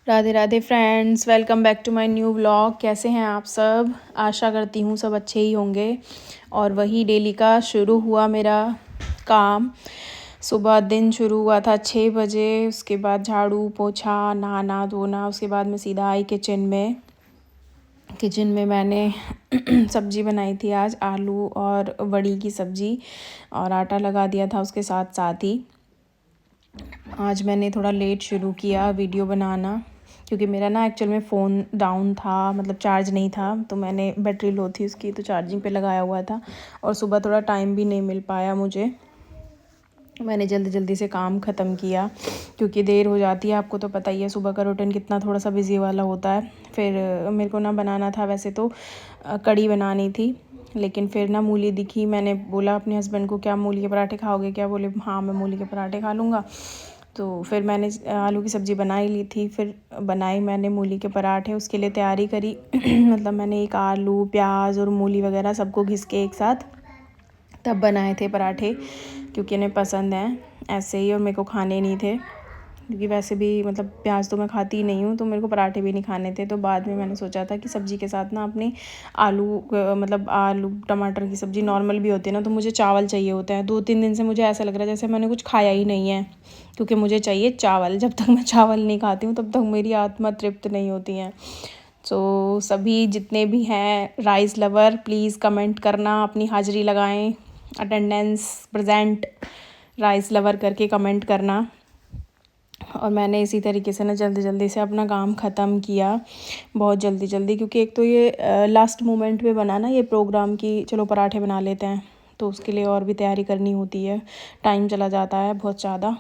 Radhe Radhe friends, welcome back to my new vlog. कैसे हैं आप सब? आशा करती हूँ सब अच्छे ही होंगे। और वही डेली का शुरू हुआ मेरा काम। सुबह दिन शुरू हुआ था 6 बजे। उसके बाद झाड़ू पोछा नहाना धोना, उसके बाद मैं सीधा आई किचन में मैंने सब्ज़ी बनाई थी आज, आलू और बड़ी की सब्ज़ी, और आटा लगा दिया था उसके साथ साथ ही। आज मैंने थोड़ा लेट शुरू किया वीडियो बनाना, क्योंकि मेरा ना एक्चुअल में फ़ोन डाउन था, मतलब चार्ज नहीं था, तो मैंने बैटरी लो थी उसकी, तो चार्जिंग पे लगाया हुआ था। और सुबह थोड़ा टाइम भी नहीं मिल पाया मुझे। मैंने जल्दी जल्दी से काम ख़त्म किया, क्योंकि देर हो जाती है। आपको तो पता ही है सुबह का रूटीन कितना थोड़ा सा बिज़ी वाला होता है। फिर मेरे को ना बनाना था, वैसे तो कढ़ी बनानी थी, लेकिन फिर ना मूली दिखी। मैंने बोला अपने हस्बैंड को, क्या मूली के पराठे खाओगे क्या? बोले हाँ मैं मूली के पराठे खा लूँगा। तो फिर मैंने आलू की सब्ज़ी बना ही ली थी, फिर बनाई मैंने मूली के पराठे। उसके लिए तैयारी करी मतलब मैंने एक आलू प्याज और मूली वगैरह सबको घिस के एक साथ तब बनाए थे पराठे, क्योंकि इन्हें पसंद हैं ऐसे ही, और मेरे को खाने नहीं थे, क्योंकि वैसे भी मतलब प्याज तो मैं खाती ही नहीं हूँ, तो मेरे को पराठे भी नहीं खाने थे। तो बाद में मैंने सोचा था कि सब्ज़ी के साथ ना अपने मतलब आलू टमाटर की सब्ज़ी नॉर्मल भी होती है ना, तो मुझे चावल चाहिए होता है। 2-3 दिन से मुझे ऐसा लग रहा है जैसे मैंने कुछ खाया ही नहीं है, क्योंकि मुझे चाहिए चावल। जब तक मैं चावल नहीं खाती हूँ तब तक मेरी आत्मा तृप्त नहीं होती है। तो सभी जितने भी हैं राइस लवर, प्लीज़ कमेंट करना, अपनी हाज़िरी लगाएं, अटेंडेंस प्रेजेंट राइस लवर करके कमेंट करना। और मैंने इसी तरीके से ना जल्दी जल्दी से अपना काम ख़त्म किया, बहुत जल्दी जल्दी, क्योंकि एक तो ये लास्ट मोमेंट पे बना ना ये प्रोग्राम की चलो पराठे बना लेते हैं, तो उसके लिए और भी तैयारी करनी होती है, टाइम चला जाता है बहुत ज़्यादा।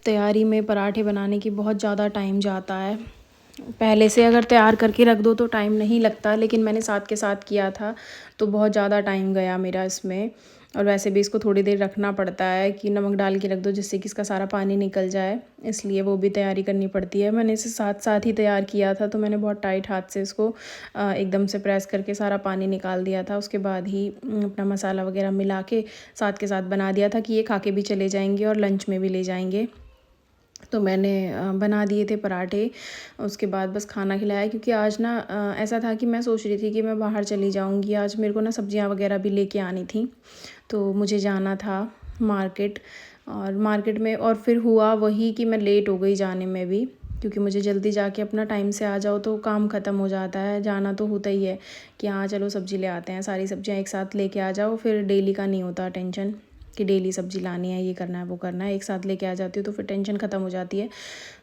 तैयारी में पराठे बनाने की बहुत ज़्यादा टाइम जाता है। पहले से अगर तैयार करके रख दो तो टाइम नहीं लगता, लेकिन मैंने साथ के साथ किया था तो बहुत ज़्यादा टाइम गया मेरा इसमें। और वैसे भी इसको थोड़ी देर रखना पड़ता है कि नमक डाल के रख दो, जिससे कि इसका सारा पानी निकल जाए, इसलिए वो भी तैयारी करनी पड़ती है। मैंने इसे साथ साथ ही तैयार किया था, तो मैंने बहुत टाइट हाथ से इसको एकदम से प्रेस करके सारा पानी निकाल दिया था। उसके बाद ही अपना मसाला वगैरह मिला के साथ के साथ बना दिया था कि ये खा के भी चले जाएंगे और लंच में भी ले जाएंगे। तो मैंने बना दिए थे पराठे। उसके बाद बस खाना खिलाया, क्योंकि आज ना ऐसा था कि मैं सोच रही थी कि मैं बाहर चली जाऊंगी। आज मेरे को ना सब्जियां वगैरह भी लेके आनी थी, तो मुझे जाना था मार्केट। और मार्केट में और फिर हुआ वही कि मैं लेट हो गई जाने में भी, क्योंकि मुझे जल्दी जाके अपना टाइम से आ जाओ तो काम ख़त्म हो जाता है। जाना तो होता ही है कि हाँ चलो सब्ज़ी ले आते हैं, सारी सब्जियां एक साथ लेके आ जाओ, फिर डेली का नहीं होता टेंशन कि डेली सब्ज़ी लानी है, ये करना है वो करना है। एक साथ लेके आ जाती हूँ तो फिर टेंशन ख़त्म हो जाती है।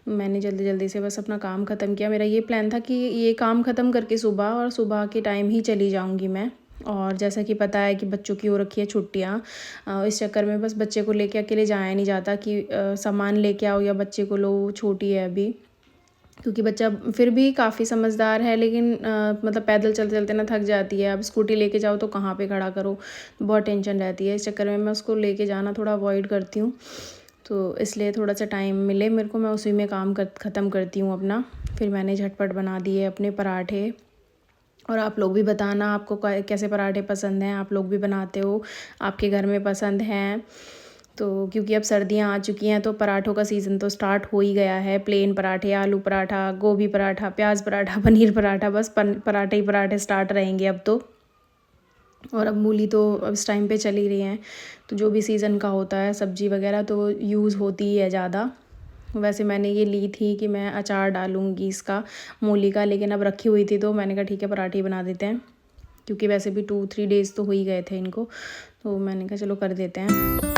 मैंने जल्दी जल्दी से बस अपना काम ख़त्म किया। मेरा ये प्लान था कि ये काम ख़त्म करके सुबह के टाइम ही चली जाऊँगी मैं, और जैसा कि पता है कि बच्चों की हो रखी है छुट्टियाँ, इस चक्कर में बस बच्चे को लेके अकेले जाया नहीं जाता कि सामान लेके आओ या बच्चे को लो, छोटी है अभी। क्योंकि बच्चा फिर भी काफ़ी समझदार है, लेकिन मतलब पैदल चलते चलते ना थक जाती है। अब स्कूटी लेके जाओ तो कहाँ पे खड़ा करो, बहुत टेंशन रहती है। इस चक्कर में मैं उसको लेके जाना थोड़ा अवॉइड करती हूँ। तो इसलिए थोड़ा सा टाइम मिले मेरे को, मैं उसी में काम ख़त्म करती हूँ अपना। फिर मैंने झटपट बना दिए अपने पराठे। और आप लोग भी बताना आपको कैसे पराठे पसंद हैं, आप लोग भी बनाते हो, आपके घर में पसंद हैं तो। क्योंकि अब सर्दियाँ आ चुकी हैं तो पराठों का सीज़न तो स्टार्ट हो ही गया है। प्लेन पराठे, आलू पराठा, गोभी पराठा, प्याज पराठा, पनीर पराठा, बस पराठे ही पराठे स्टार्ट रहेंगे अब तो। और अब मूली तो अब इस टाइम पे चल ही रही हैं, तो जो भी सीज़न का होता है सब्ज़ी वगैरह तो यूज़ होती ही है ज़्यादा। वैसे मैंने ये ली थी कि मैं अचार डालूँगी इसका, मूली का, लेकिन अब रखी हुई थी तो मैंने कहा ठीक है पराठे बना देते हैं। क्योंकि वैसे भी 2-3 डेज़ तो हो ही गए थे इनको, तो मैंने कहा चलो कर देते हैं।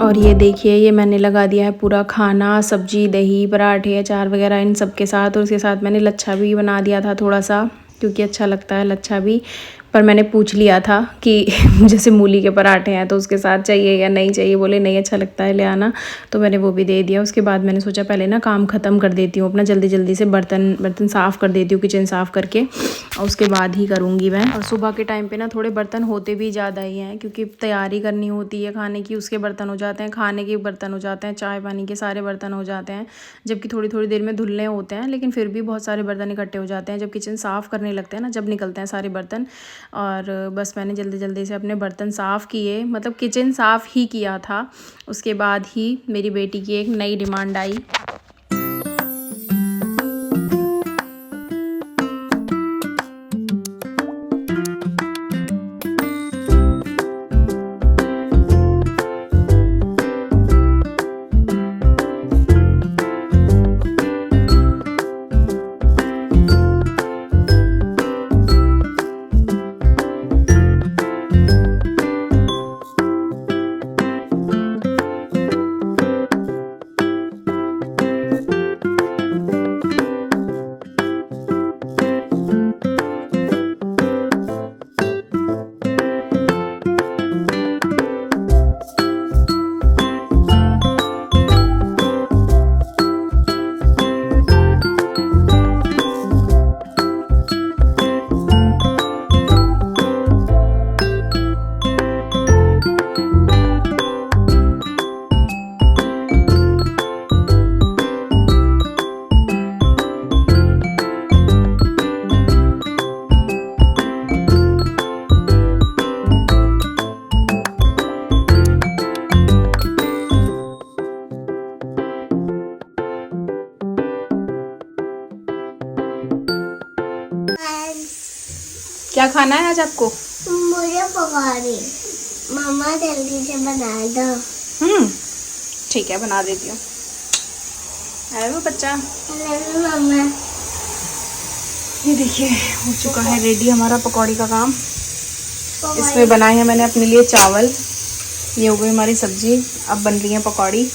और ये देखिए ये मैंने लगा दिया है पूरा खाना, सब्जी, दही, पराठे, अचार वगैरह इन सब के साथ। और उसके साथ मैंने लच्छा भी बना दिया था थोड़ा सा, क्योंकि अच्छा लगता है लच्छा भी। पर मैंने पूछ लिया था कि जैसे मूली के पराठे हैं तो उसके साथ चाहिए या नहीं चाहिए, बोले नहीं अच्छा लगता है ले आना, तो मैंने वो भी दे दिया। उसके बाद मैंने सोचा पहले ना काम ख़त्म कर देती हूँ अपना, जल्दी जल्दी से बर्तन साफ़ कर देती हूँ, किचन साफ़ करके, और उसके बाद ही करूँगी मैं। और सुबह के टाइम पे ना थोड़े बर्तन होते भी ज़्यादा ही हैं, क्योंकि तैयारी करनी होती है खाने की, उसके बर्तन हो जाते हैं, खाने के बर्तन हो जाते हैं, चाय पानी के सारे बर्तन हो जाते हैं, जबकि थोड़ी थोड़ी देर में धुलने होते हैं, लेकिन फिर भी बहुत सारे बर्तन इकट्ठे हो जाते हैं जब किचन साफ़ करने लगते हैं ना, जब निकलते हैं सारे बर्तन। और बस मैंने जल्दी जल्दी से अपने बर्तन साफ़ किए, मतलब किचन साफ़ ही किया था। उसके बाद ही मेरी बेटी की एक नई डिमांड आई। क्या खाना है आज आपको? मुझे पकौड़ी। मम्मा जल्दी से बना दो। ठीक है बना देती हूँ। अरे वो बच्चा मम्मा ये देखिए हो चुका है रेडी हमारा पकौड़ी का काम। इसमें बनाए हैं मैंने अपने लिए चावल, ये हो गई हमारी सब्जी, अब बन रही है पकौड़ी।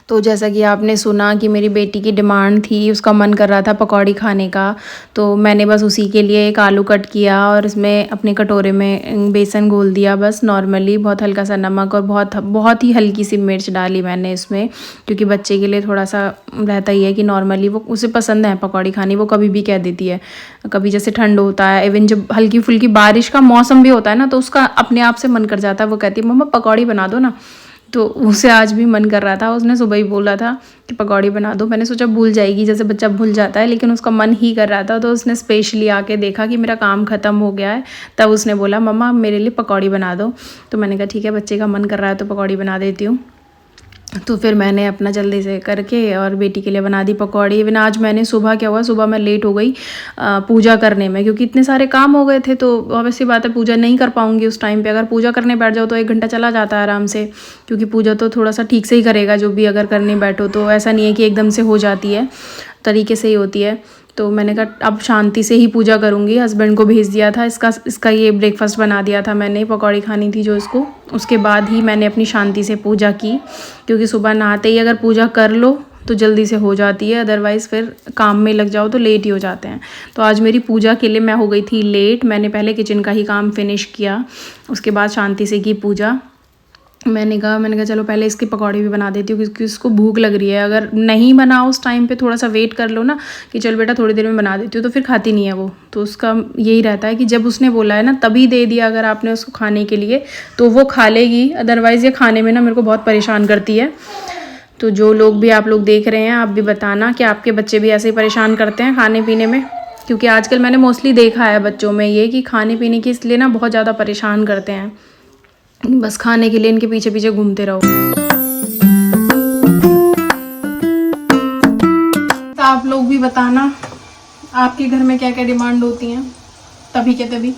तो जैसा कि आपने सुना कि मेरी बेटी की डिमांड थी, उसका मन कर रहा था पकौड़ी खाने का, तो मैंने बस उसी के लिए एक आलू कट किया और इसमें अपने कटोरे में बेसन घोल दिया, बस नॉर्मली बहुत हल्का सा नमक और बहुत बहुत ही हल्की सी मिर्च डाली मैंने इसमें, क्योंकि बच्चे के लिए थोड़ा सा रहता ही है कि नॉर्मली वो उसे पसंद है पकौड़ी खानी, वो कभी भी कह देती है। कभी जैसे ठंड होता है, इवन जब हल्की फुल्की बारिश का मौसम भी होता है ना, तो उसका अपने आप से मन कर जाता है, वो कहती है मम्मा पकौड़ी बना दो ना। तो उसे आज भी मन कर रहा था, उसने सुबह ही बोला था कि पकौड़ी बना दो। मैंने सोचा भूल जाएगी, जैसे बच्चा भूल जाता है, लेकिन उसका मन ही कर रहा था, तो उसने स्पेशली आके देखा कि मेरा काम ख़त्म हो गया है, तब उसने बोला मम्मा मेरे लिए पकौड़ी बना दो। तो मैंने कहा ठीक है, बच्चे का मन कर रहा है तो पकौड़ी बना देती हूँ। तो फिर मैंने अपना जल्दी से करके और बेटी के लिए बना दी पकौड़ी। इवन आज मैंने सुबह क्या हुआ, सुबह मैं लेट हो गई पूजा करने में, क्योंकि इतने सारे काम हो गए थे, तो ऑब्वियस सी बात है पूजा नहीं कर पाऊंगी उस टाइम पे। अगर पूजा करने बैठ जाओ तो 1 घंटा चला जाता है आराम से, क्योंकि पूजा तो थोड़ा सा ठीक से ही करेगा जो भी अगर करने बैठो, तो ऐसा नहीं है कि एकदम से हो जाती है, तरीके से ही होती है। तो मैंने कहा अब शांति से ही पूजा करूँगी। हस्बैंड को भेज दिया था, इसका ये ब्रेकफास्ट बना दिया था मैंने, पकौड़ी खानी थी जो इसको, उसके बाद ही मैंने अपनी शांति से पूजा की, क्योंकि सुबह नहाते ही अगर पूजा कर लो तो जल्दी से हो जाती है, अदरवाइज़ फिर काम में लग जाओ तो लेट ही हो जाते हैं। तो आज मेरी पूजा के लिए मैं हो गई थी लेट। मैंने पहले किचन का ही काम फिनिश किया, उसके बाद शांति से की पूजा। मैंने कहा चलो पहले इसकी पकौड़ी भी बना देती हूँ, क्योंकि उसको भूख लग रही है। अगर नहीं बनाओ उस टाइम पे, थोड़ा सा वेट कर लो ना कि चल बेटा थोड़ी देर में बना देती हूँ, तो फिर खाती नहीं है वो। तो उसका यही रहता है कि जब उसने बोला है ना तभी दे दिया, अगर आपने उसको खाने के लिए तो वो खा लेगी, अदरवाइज़ ये खाने में ना मेरे को बहुत परेशान करती है। तो जो लोग भी आप लोग देख रहे हैं, आप भी बताना कि आपके बच्चे भी ऐसे ही परेशान करते हैं खाने पीने में, क्योंकि आजकल मैंने मोस्टली देखा है बच्चों में ये कि खाने पीने के इसलिए ना बहुत ज़्यादा परेशान करते हैं, बस खाने के लिए इनके पीछे पीछे घूमते रहो। तो आप लोग भी बताना आपके घर में क्या क्या डिमांड होती हैं, तभी के तभी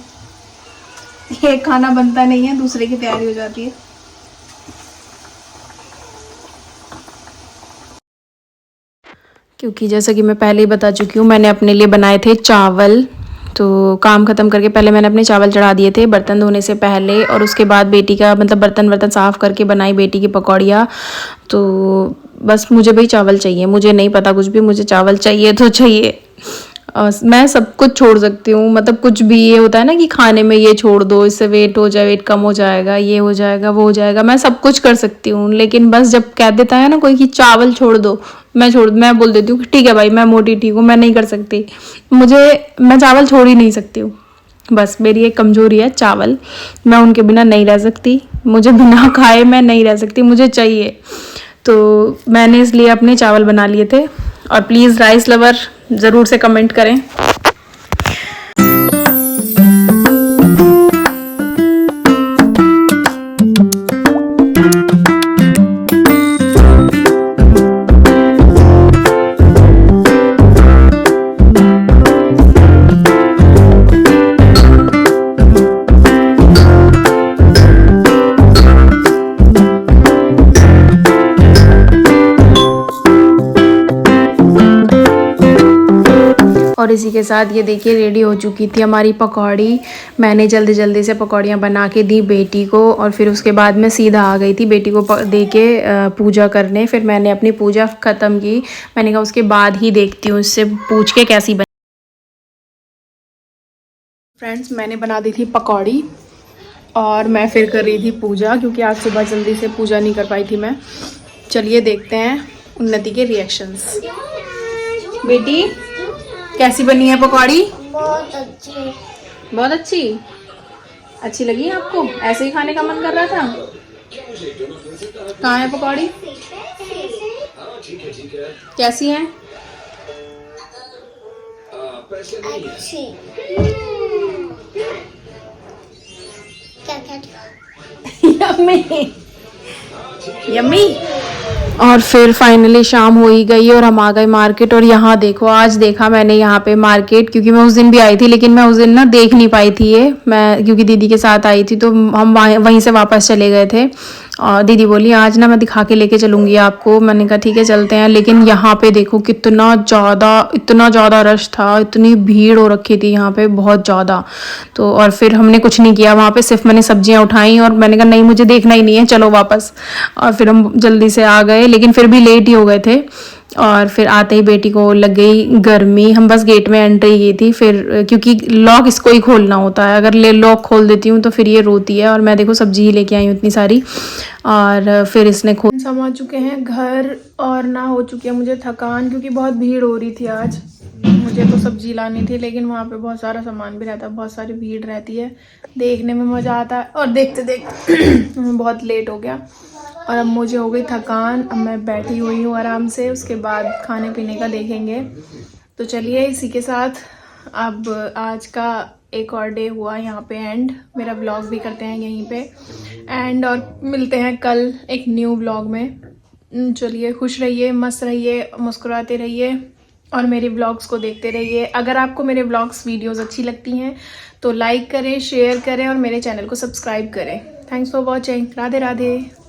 एक खाना बनता नहीं है, दूसरे की तैयारी हो जाती है। क्योंकि जैसा कि मैं पहले ही बता चुकी हूँ, मैंने अपने लिए बनाए थे चावल। तो काम ख़त्म करके पहले मैंने अपने चावल चढ़ा दिए थे बर्तन धोने से पहले, और उसके बाद बेटी का मतलब बर्तन साफ़ करके बनाई बेटी की पकौड़ियाँ। तो बस मुझे भाई चावल चाहिए, मुझे नहीं पता कुछ भी, मुझे चावल चाहिए तो चाहिए। मैं सब कुछ छोड़ सकती हूँ, मतलब कुछ भी ये होता है ना कि खाने में ये छोड़ दो, इससे वेट हो जाए, वेट कम हो जाएगा, ये हो जाएगा, वो हो जाएगा, मैं सब कुछ कर सकती हूँ। लेकिन बस जब कह देता है ना कोई कि चावल छोड़ दो, मैं बोल देती हूँ कि ठीक है भाई, मैं मोटी ठीक हूँ, मैं नहीं कर सकती, मैं चावल छोड़ ही नहीं सकती हूँ। बस मेरी एक कमज़ोरी है चावल, मैं उनके बिना नहीं रह सकती, मुझे बिना खाए मैं नहीं रह सकती, मुझे चाहिए। तो मैंने इसलिए अपने चावल बना लिए थे। और प्लीज़ राइस लवर ज़रूर से कमेंट करें। और इसी के साथ ये देखिए रेडी हो चुकी थी हमारी पकौड़ी। मैंने जल्दी से पकौड़ियाँ बना के दी बेटी को, और फिर उसके बाद मैं सीधा आ गई थी बेटी को दे के पूजा करने। फिर मैंने अपनी पूजा ख़त्म की, मैंने कहा उसके बाद ही देखती हूँ इससे पूछ के कैसी बनी। फ्रेंड्स मैंने बना दी थी पकौड़ी और मैं फिर कर रही थी पूजा, क्योंकि आज सुबह जल्दी से पूजा नहीं कर पाई थी मैं। चलिए देखते हैं उन्नति के रिएक्शंस। बेटी कैसी बनी है पकौड़ी? बहुत अच्छी। बहुत अच्छी। अच्छी लगी आपको? ऐसे ही खाने का मन कर रहा था? कहाँ है पकौड़ी? कैसी है? अच्छी। क्या यम्मी यम्मी। और फिर फाइनली शाम हो ही गई और हम आ गए मार्केट। और यहाँ देखो, आज देखा मैंने यहाँ पे मार्केट, क्योंकि मैं उस दिन भी आई थी, लेकिन मैं उस दिन ना देख नहीं पाई थी ये, मैं क्योंकि दीदी के साथ आई थी, तो हम वहीं से वापस चले गए थे। और दीदी बोली आज ना मैं दिखा के लेके चलूँगी आपको। मैंने कहा ठीक है चलते हैं। लेकिन यहाँ पे देखो इतना ज़्यादा रश था, इतनी भीड़ हो रखी थी यहाँ पे बहुत ज़्यादा। तो और फिर हमने कुछ नहीं किया वहाँ पे, सिर्फ मैंने सब्जियाँ उठाई और मैंने कहा नहीं मुझे देखना ही नहीं है, चलो वापस। और फिर हम जल्दी से आ गए, लेकिन फिर भी लेट ही हो गए थे। और फिर आते ही बेटी को लग गई गर्मी, हम बस गेट में एंट्री की थी। फिर क्योंकि लॉक इसको ही खोलना होता है, अगर लॉक खोल देती हूँ तो फिर ये रोती है। और मैं देखो सब्जी ही लेके आई हूँ इतनी सारी, और फिर इसने खोल। हम आ चुके हैं घर और ना हो चुकी है मुझे थकान, क्योंकि बहुत भीड़ हो रही थी आज। मुझे तो सब्जी लानी थी, लेकिन वहाँ पे बहुत सारा सामान भी रहता है, बहुत सारी भीड़ रहती है, देखने में मज़ा आता है। और देखते देखते बहुत लेट हो गया और अब मुझे हो गई थकान। अब मैं बैठी हुई हूँ आराम से, उसके बाद खाने पीने का देखेंगे। तो चलिए इसी के साथ अब आज का एक और डे हुआ यहाँ पे एंड। मेरा व्लॉग भी करते हैं यहीं पे एंड, और मिलते हैं कल एक न्यू व्लॉग में। चलिए खुश रहिए, मस्त रहिए, मुस्कुराते रहिए और मेरे व्लॉग्स को देखते रहिए। अगर आपको मेरे व्लॉग्स वीडियोस अच्छी लगती हैं तो लाइक करें, शेयर करें और मेरे चैनल को सब्सक्राइब करें। Thanks for watching. Radhe Radhe.